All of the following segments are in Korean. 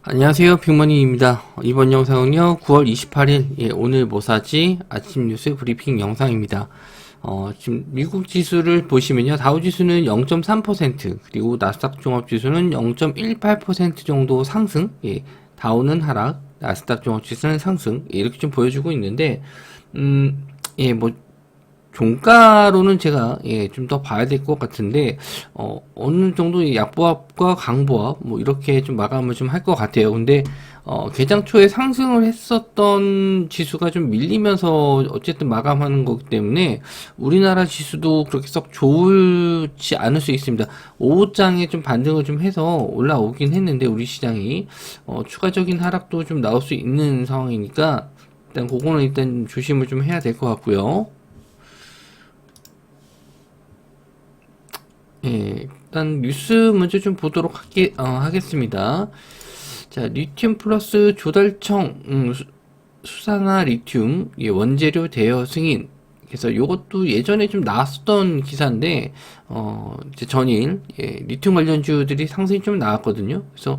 안녕하세요, 빅머니입니다. 이번 영상은요 9월 28일 오늘 뭐 사지 아침 뉴스 브리핑 영상입니다. 지금 미국 지수를 보시면요, 다우지수는 0.3%, 그리고 나스닥 종합지수는 0.18% 정도 상승, 다우는 하락, 나스닥 종합지수는 상승, 이렇게 좀 보여주고 있는데, 뭐 종가로는 제가 좀 더 봐야 될 것 같은데, 어느 정도 약보합과 강보합 뭐 이렇게 좀 마감을 좀 할 것 같아요. 근데 개장 초에 상승을 했었던 지수가 좀 밀리면서 어쨌든 마감하는 거기 때문에 우리나라 지수도 그렇게 썩 좋지 않을 수 있습니다. 오후장에 좀 반등을 좀 해서 올라오긴 했는데, 우리 시장이 추가적인 하락도 좀 나올 수 있는 상황이니까 일단 그거는 일단 조심을 좀 해야 될 것 같고요. 일단 뉴스 먼저 좀 보도록 하겠습니다. 자, 리튬 플러스 조달청, 수산화 리튬, 원재료 대여 승인. 그래서 요것도 예전에 좀 나왔었던 기사인데, 이제 전일, 리튬 관련주들이 상승이 좀 나왔거든요. 그래서,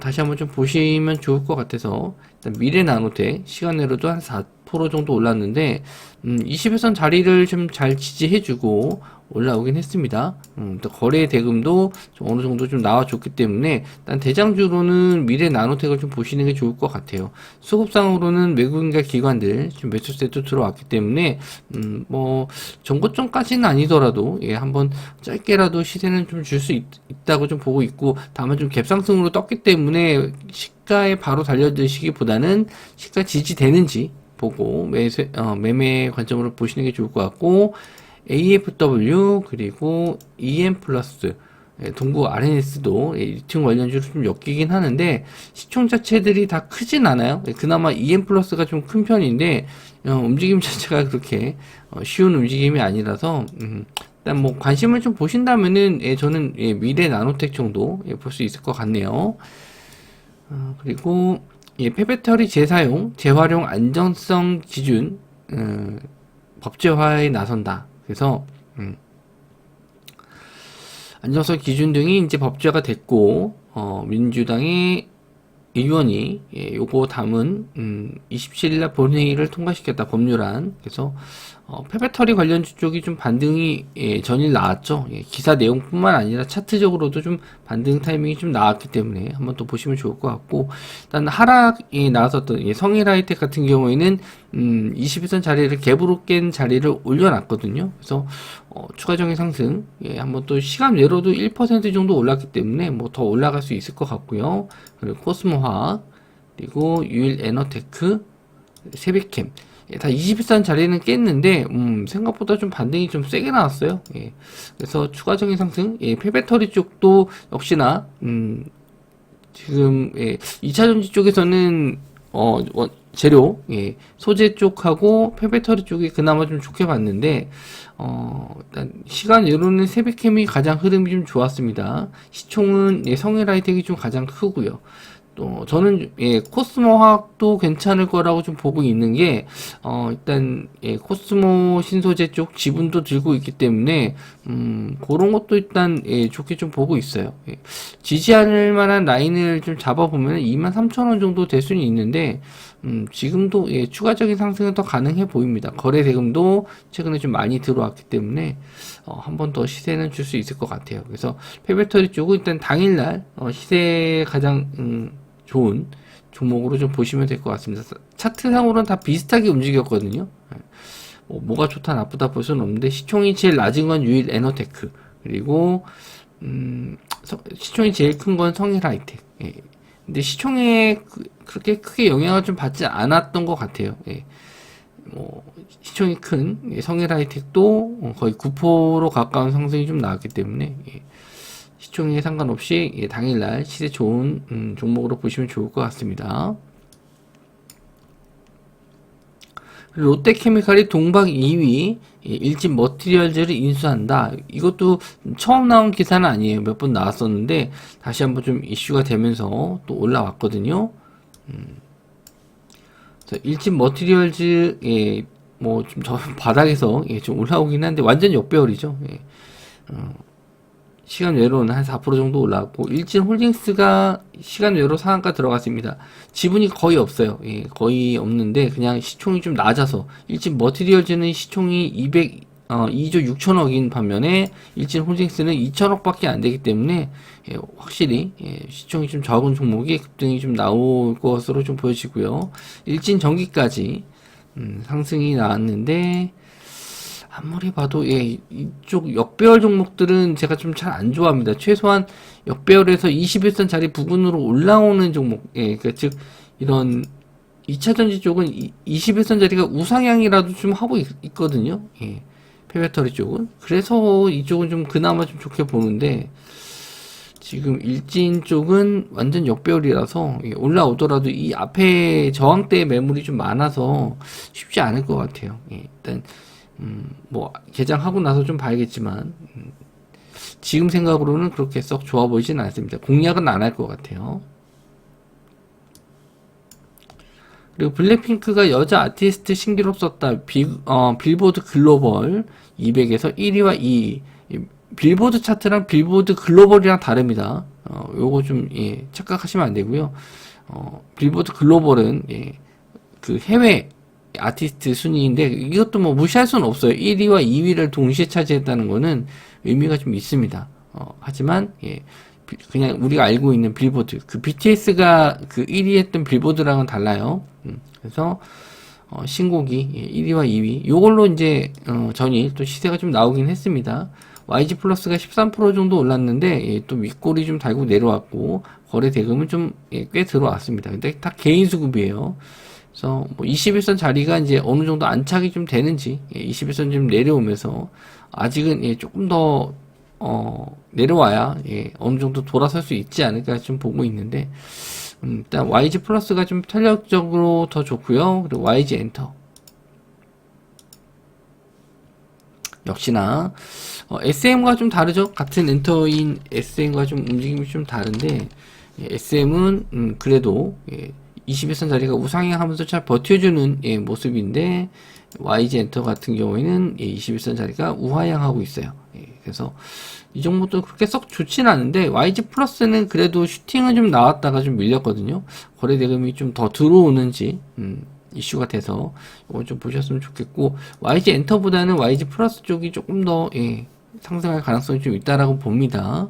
다시 한번 좀 보시면 좋을 것 같아서, 일단 미래 나노텍, 시간으로도 한 4% 정도 올랐는데, 20일선 자리를 좀 잘 지지해주고, 올라오긴 했습니다. 또 거래 대금도 좀 어느 정도 좀 나와줬기 때문에 일단 대장주로는 미래 나노텍을 좀 보시는 게 좋을 것 같아요. 수급상으로는 외국인과 기관들 좀 매수세도 들어왔기 때문에 뭐 전고점까지는 아니더라도 한번 짧게라도 시세는 좀 줄 수 있다고 좀 보고 있고, 다만 좀 갭상승으로 떴기 때문에 시가에 바로 달려드시기보다는 시가 지지되는지 보고 매매 관점으로 보시는 게 좋을 것 같고, AFW 그리고 EM 플러스, 동구 RNS도 리튬 관련주로 좀 엮이긴 하는데 시총 자체들이 다 크진 않아요. 그나마 EM 플러스가 좀 큰 편인데 움직임 자체가 그렇게 쉬운 움직임이 아니라서 일단 뭐 관심을 좀 보신다면은 저는 미래 나노텍 정도 볼 수 있을 것 같네요. 그리고 폐배터리 재사용, 재활용 안전성 기준 법제화에 나선다. 그래서 안전성 기준 등이 이제 법제화가 됐고, 민주당의 의원이 요거 담은 27일날 본회의를 통과시켰다, 법률안. 그래서 폐배터리 관련주 쪽이 좀 반등이 전일 나왔죠. 기사 내용뿐만 아니라 차트적으로도 좀 반등 타이밍이 좀 나왔기 때문에 한번 또 보시면 좋을 것 같고, 일단 하락이 나왔었던 성일 하이텍 같은 경우에는 21선 자리를 갭으로 깬 자리를 올려놨거든요. 그래서 추가적인 상승, 한번 또 시간 외로도 1% 정도 올랐기 때문에 뭐 더 올라갈 수 있을 것 같고요. 그리고 코스모화학, 그리고 유일에너테크, 세비캠, 다 21선 자리는 깼는데 생각보다 좀 반등이 좀 세게 나왔어요. 그래서 추가적인 상승, 폐배터리 쪽도 역시나 지금 2차전지 쪽에서는 재료, 소재 쪽하고 폐배터리 쪽이 그나마 좀 좋게 봤는데, 일단 시간 외로는 세비캠이 가장 흐름이 좀 좋았습니다. 시총은 성일하이텍이 좀 가장 크고요. 또 저는 코스모 화학도 괜찮을 거라고 좀 보고 있는 게, 일단 코스모 신소재 쪽 지분도 들고 있기 때문에 그런 것도 일단 좋게 좀 보고 있어요. 지지할 만한 라인을 좀 잡아보면 23,000원 정도 될 수는 있는데, 지금도 추가적인 상승은 더 가능해 보입니다. 거래 대금도 최근에 좀 많이 들어왔기 때문에 한 번 더 시세는 줄 수 있을 것 같아요. 그래서 폐배터리 쪽은 일단 당일날 시세 가장 좋은 종목으로 좀 보시면 될 것 같습니다. 차트상으로는 다 비슷하게 움직였거든요. 뭐가 좋다 나쁘다 볼 수는 없는데, 시총이 제일 낮은 건 유일 에너테크, 그리고 시총이 제일 큰 건 성일하이텍. 근데 시총에 그렇게 크게 영향을 좀 받지 않았던 것 같아요. 뭐 시총이 큰 성일하이텍도 거의 9% 가까운 상승이 좀 나왔기 때문에 시총에 상관없이 당일날 시세 좋은 종목으로 보시면 좋을 것 같습니다. 롯데케미칼이 동박 2위, 일진 머티리얼즈를 인수한다. 이것도 처음 나온 기사는 아니에요. 몇 번 나왔었는데 다시 한번 좀 이슈가 되면서 또 올라왔거든요. 일진 머티리얼즈, 뭐 좀 저 바닥에서 좀 올라오긴 한데 완전 역배열이죠. 시간 외로는 한 4% 정도 올라왔고, 일진홀딩스가 시간 외로 상한가 들어갔습니다. 지분이 거의 없어요. 예, 거의 없는데 그냥 시총이 좀 낮아서, 일진 머티리얼즈는 시총이 2조 6천억인 반면에 일진홀딩스는 2천억밖에 안 되기 때문에, 예, 확실히 시총이 좀 적은 종목이 급등이 좀 나올 것으로 좀 보여지고요. 일진전기까지 상승이 나왔는데, 아무리 봐도 이쪽 역배열 종목들은 제가 좀 잘 안 좋아합니다. 최소한 역배열에서 21선 자리 부근으로 올라오는 종목, 그러니까 즉 이런 2차전지 쪽은 21선 자리가 우상향이라도 좀 하고 있거든요. 페베터리 쪽은. 그래서 이쪽은 좀 그나마 좀 좋게 보는데, 지금 일진 쪽은 완전 역배열이라서 올라오더라도 이 앞에 저항대 매물이 좀 많아서 쉽지 않을 것 같아요. 일단 뭐 개장하고 나서 좀 봐야겠지만, 지금 생각으로는 그렇게 썩 좋아 보이진 않습니다. 공략은 안 할 것 같아요. 그리고 블랙핑크가 여자 아티스트 신기록 썼다. 빌보드 글로벌 200에서 1위와 2위. 빌보드 차트랑 빌보드 글로벌이랑 다릅니다. 요거 좀 착각하시면 안 되고요. 빌보드 글로벌은 그 해외 아티스트 순위인데, 이것도 뭐 무시할 수는 없어요. 1위와 2위를 동시에 차지했다는 거는 의미가 좀 있습니다. 하지만 그냥 우리가 알고 있는 빌보드, 그 BTS가 그 1위 했던 빌보드랑은 달라요. 그래서 신곡이 1위와 2위 요걸로 이제 전일 또 시세가 좀 나오긴 했습니다. YG 플러스가 13% 정도 올랐는데, 또 윗골이 좀 달고 내려왔고, 거래 대금은 좀 꽤 들어왔습니다. 근데 다 개인 수급이에요. 그래서 뭐 21선 자리가 이제 어느 정도 안착이 좀 되는지, 21선 좀 내려오면서 아직은 조금 더 내려와야 어느 정도 돌아설 수 있지 않을까 좀 보고 있는데, 일단 YG 플러스가 좀 탄력적으로 더 좋고요. 그리고 YG 엔터 역시나 SM과 좀 다르죠. 같은 엔터인 SM과 좀 움직임이 좀 다른데, SM은 그래도 21선 자리가 우상향하면서 잘 버텨주는 모습인데, YG 엔터 같은 경우에는 21선 자리가 우하향하고 있어요. 그래서 이 종목도 그렇게 썩 좋진 않은데, YG 플러스는 그래도 슈팅은 좀 나왔다가 좀 밀렸거든요. 거래 대금이 좀 더 들어오는지 이슈가 돼서 이거 좀 보셨으면 좋겠고, YG 엔터보다는 YG 플러스 쪽이 조금 더 상승할 가능성이 좀 있다라고 봅니다.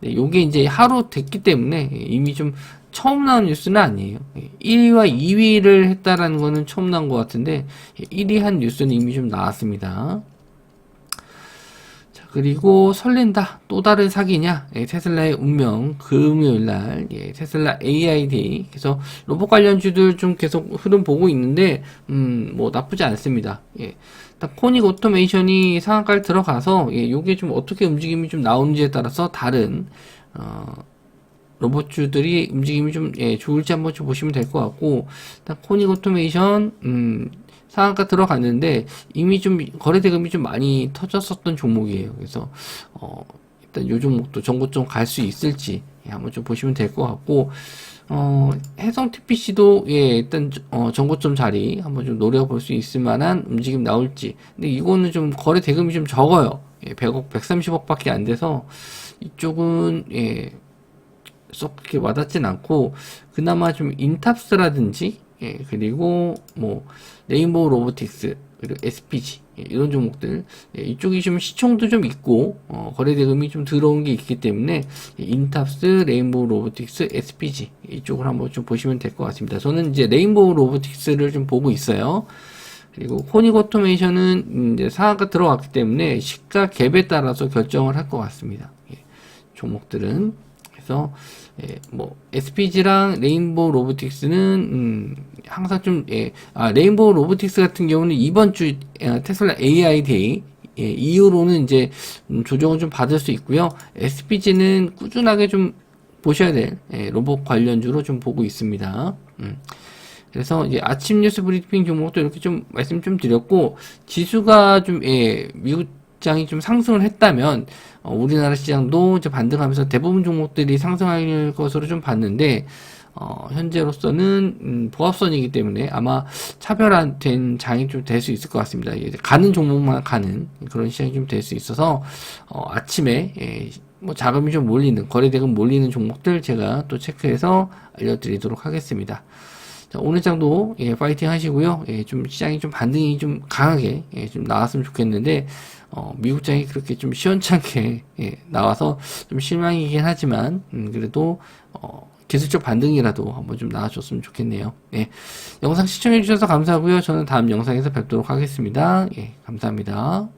네, 요게 이제 하루 됐기 때문에 이미 좀 처음 나온 뉴스는 아니에요. 1위와 2위를 했다라는 거는 처음 나온 것 같은데, 1위 한 뉴스는 이미 좀 나왔습니다. 자, 그리고 설렌다. 또 다른 사기냐? 테슬라의 운명. 금요일날 테슬라 AI 데이. 그래서 로봇 관련주들 좀 계속 흐름 보고 있는데, 뭐 나쁘지 않습니다. 코닉 오토메이션이 상한가를 들어가서 요게 좀 어떻게 움직임이 좀 나오는지에 따라서 다른 로봇주들이 움직임이 좀 좋을지 한번 좀 보시면 될 것 같고, 일단 코닉 오토메이션 상한가 들어갔는데 이미 좀 거래 대금이 좀 많이 터졌었던 종목이에요. 그래서 일단 요 종목도 전고점 갈 수 있을지 한번 좀 보시면 될 것 같고, 해성 TPC도 일단 전고점 자리 한번 좀 노려볼 수 있을 만한 움직임 나올지. 근데 이거는 좀 거래 대금이 좀 적어요. 100억, 130억 밖에 안 돼서 이쪽은 썩 그렇게 와닿진 않고, 그나마 좀 인탑스라든지 그리고 뭐 레인보우 로보틱스, 그리고 SPG 이런 종목들, 이쪽이 좀 시총도 좀 있고 거래 대금이 좀 들어온 게 있기 때문에 인탑스, 레인보우 로보틱스, SPG 이쪽을 한번 좀 보시면 될 것 같습니다. 저는 이제 레인보우 로보틱스를 좀 보고 있어요. 그리고 코닉 오토메이션은 이제 상한가 들어왔기 때문에 시가 갭에 따라서 결정을 할 것 같습니다. 종목들은. 그래서 뭐 SPG랑 레인보우 로보틱스는 항상 좀 레인보우 로보틱스 같은 경우는 이번 주 테슬라 AI 데이 이후로는 이제 조정을 좀 받을 수 있고요. SPG는 꾸준하게 좀 보셔야 될 로봇 관련주로 좀 보고 있습니다. 그래서 이제 아침 뉴스 브리핑 종목도 이렇게 좀 말씀 좀 드렸고, 지수가 좀 미국 시장이 좀 상승을 했다면 우리나라 시장도 이제 반등하면서 대부분 종목들이 상승할 것으로 좀 봤는데, 현재로서는 보합선이기 때문에 아마 차별화된 장이 좀 될 수 있을 것 같습니다. 이제 가는 종목만 가는 그런 시장이 좀 될 수 있어서 아침에 뭐 자금이 좀 몰리는, 거래대금 몰리는 종목들 제가 또 체크해서 알려드리도록 하겠습니다. 자, 오늘 장도 예, 파이팅 하시고요. 예, 좀 시장이 좀 반등이 좀 강하게 예, 좀 나왔으면 좋겠는데 미국장이 그렇게 좀 시원찮게 예, 나와서 좀 실망이긴 하지만 그래도 기술적 반등이라도 한번 좀 나와줬으면 좋겠네요. 예, 영상 시청해주셔서 감사하고요. 저는 다음 영상에서 뵙도록 하겠습니다. 예, 감사합니다.